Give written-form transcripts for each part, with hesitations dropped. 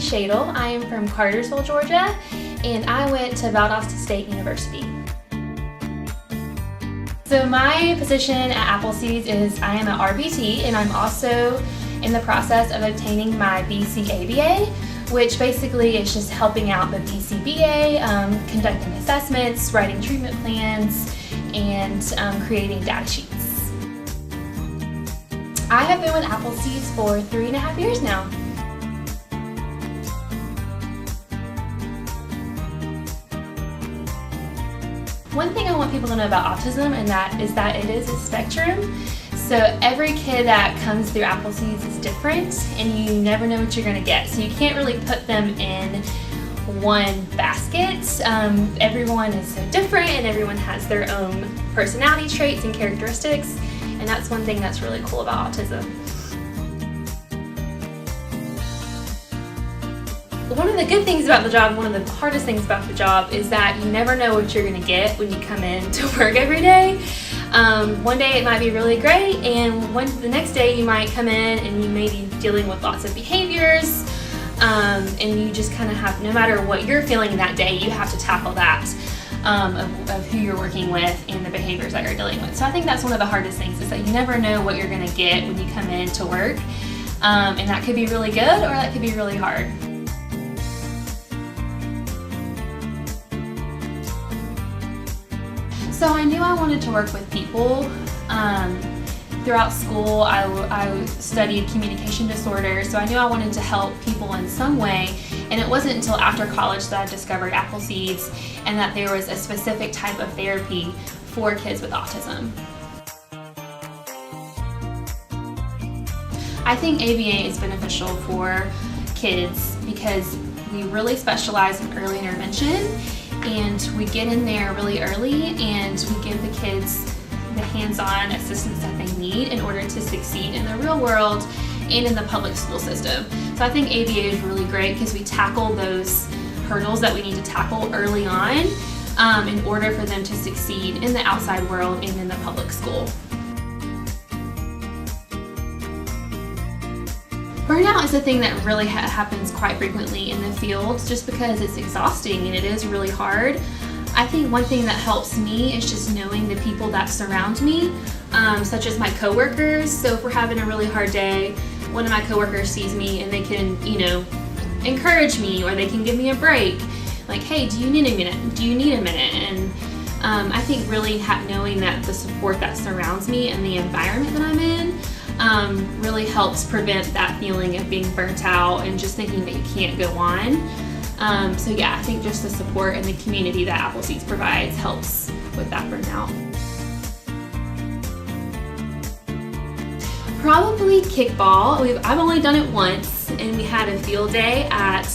Shadle. I am from Cartersville, Georgia, and I went to Valdosta State University. So my position at Appleseeds is I am an RBT, and I'm also in the process of obtaining my BCABA, which basically is just helping out the BCBA, conducting assessments, writing treatment plans, and creating data sheets. I have been with Appleseeds for 3.5 years now. One thing I want people to know about autism is that it is a spectrum. So every kid that comes through Appleseeds is different, and you never know what you're going to get. So you can't really put them in one basket. Everyone is so different, and everyone has their own personality traits and characteristics, and that's one thing that's really cool about autism. One of the good things about the job, one of the hardest things about the job, is that you never know what you're going to get when you come in to work every day. One day it might be really great, and the next day you might come in and you may be dealing with lots of behaviors, and you just kind of have, no matter what you're feeling that day, you have to tackle that of who you're working with and the behaviors that you're dealing with. So I think that's one of the hardest things, is that you never know what you're going to get when you come in to work, and that could be really good or that could be really hard. So I knew I wanted to work with people. Throughout school, I studied communication disorders, so I knew I wanted to help people in some way, and it wasn't until after college that I discovered Appleseeds and that there was a specific type of therapy for kids with autism. I think ABA is beneficial for kids because we really specialize in early intervention, and we get in there really early and we give the kids the hands-on assistance that they need in order to succeed in the real world and in the public school system. So I think ABA is really great because we tackle those hurdles that we need to tackle early on in order for them to succeed in the outside world and in the public school. Burnout is a thing that really happens quite frequently in the field just because it's exhausting and it is really hard. I think one thing that helps me is just knowing the people that surround me, such as my coworkers. So if we're having a really hard day, one of my coworkers sees me and they can, encourage me, or they can give me a break. Like, hey, do you need a minute? Do you need a minute? And I think really knowing that the support that surrounds me and the environment that I'm in really helps prevent that feeling of being burnt out and just thinking that you can't go on. So yeah, I think just the support and the community that Appleseeds provides helps with that burnout. Probably kickball. I've only done it once, and we had a field day at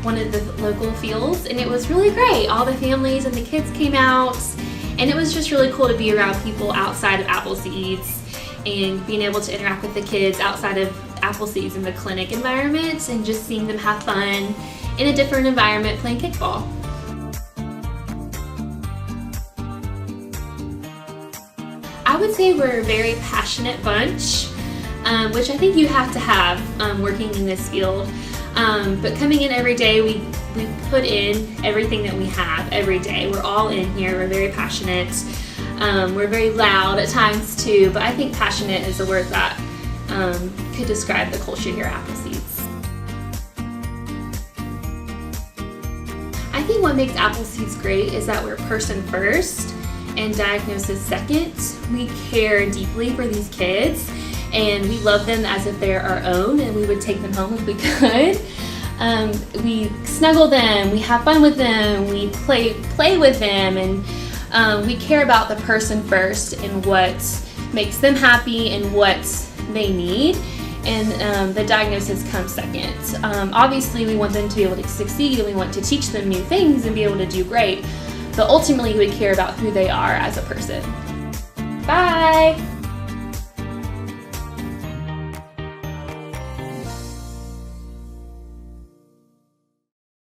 one of the local fields, and it was really great. All the families and the kids came out, and it was just really cool to be around people outside of Appleseeds and being able to interact with the kids outside of Appleseeds in the clinic environment and just seeing them have fun in a different environment playing kickball. I would say we're a very passionate bunch, which I think you have to have working in this field. But coming in every day, we put in everything that we have every day. We're all in here, we're very passionate. We're very loud at times too, but I think passionate is a word that could describe the culture here at Appleseeds. I think what makes Appleseeds great is that we're person first and diagnosis second. We care deeply for these kids, and we love them as if they're our own, and we would take them home if we could. We snuggle them, we have fun with them, we play with them, and we care about the person first and what makes them happy and what they need, and the diagnosis comes second. Obviously we want them to be able to succeed, and we want to teach them new things and be able to do great, but ultimately we care about who they are as a person. Bye!